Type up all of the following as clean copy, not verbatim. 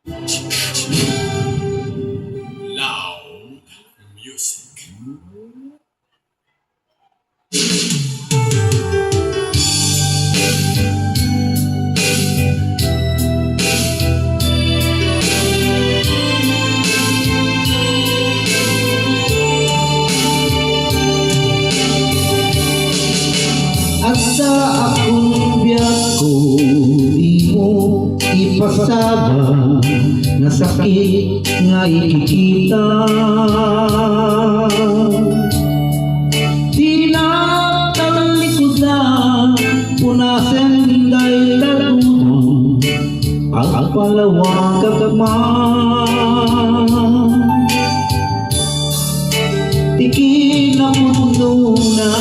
Loud music. Asa akong biyak ko di mo ipasabang na sakit nga ikikita. Tinatalikudan punasan dahil tagunan ang palawang kagman. Tikin ang mundo na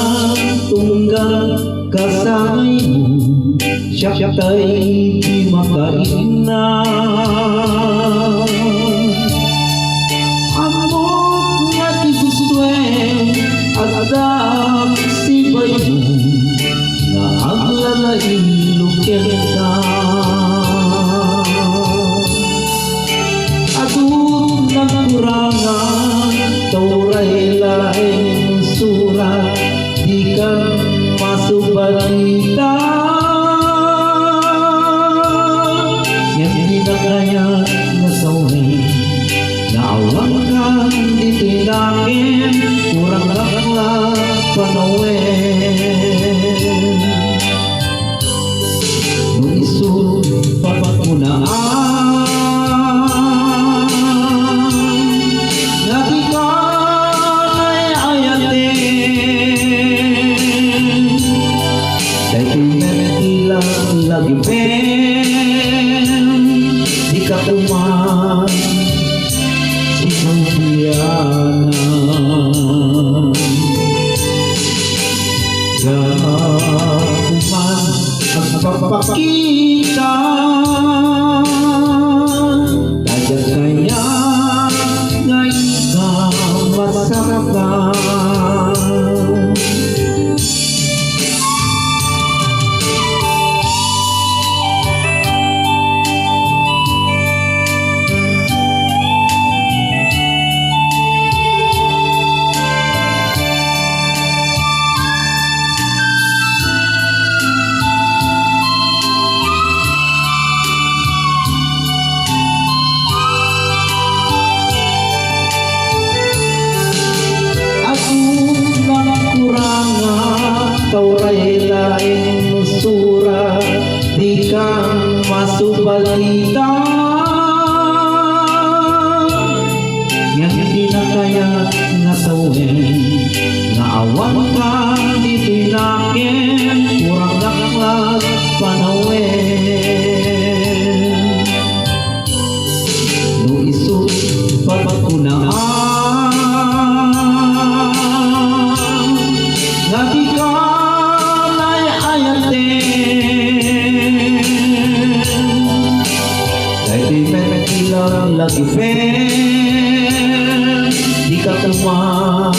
tunggal kasangay mo, siya ta'y di makaina. Amok nga di gustuin at adap sibay mo na aglalain lukyan ka. Atong nagkurangan tauray laing surat di ka masubalita. Yang dinagaya na sawin naawang ka di tinangin kurang lang panawin. Nung isu papakunaan lagi pen di kapuman di kampianan kapuman ang papakita tajak kaya ngayon ka masarapan. Tauray laing surat di kang masubalita. Yang hindi na kaya nga sawin naawan ka di tinakin kurang laklag panawin. Nung isu papakunaan nga di ka lagi pen di katawan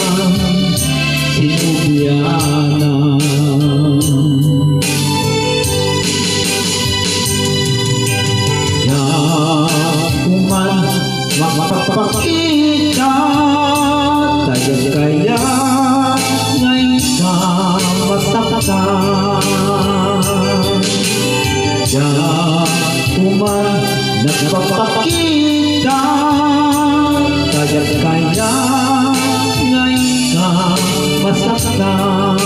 sinubianan. Ya kuman mapapakita tajak kaya ngayon ka masaktan. Ya kuman nagpapakita tajak kaya ngayon ka masaktan.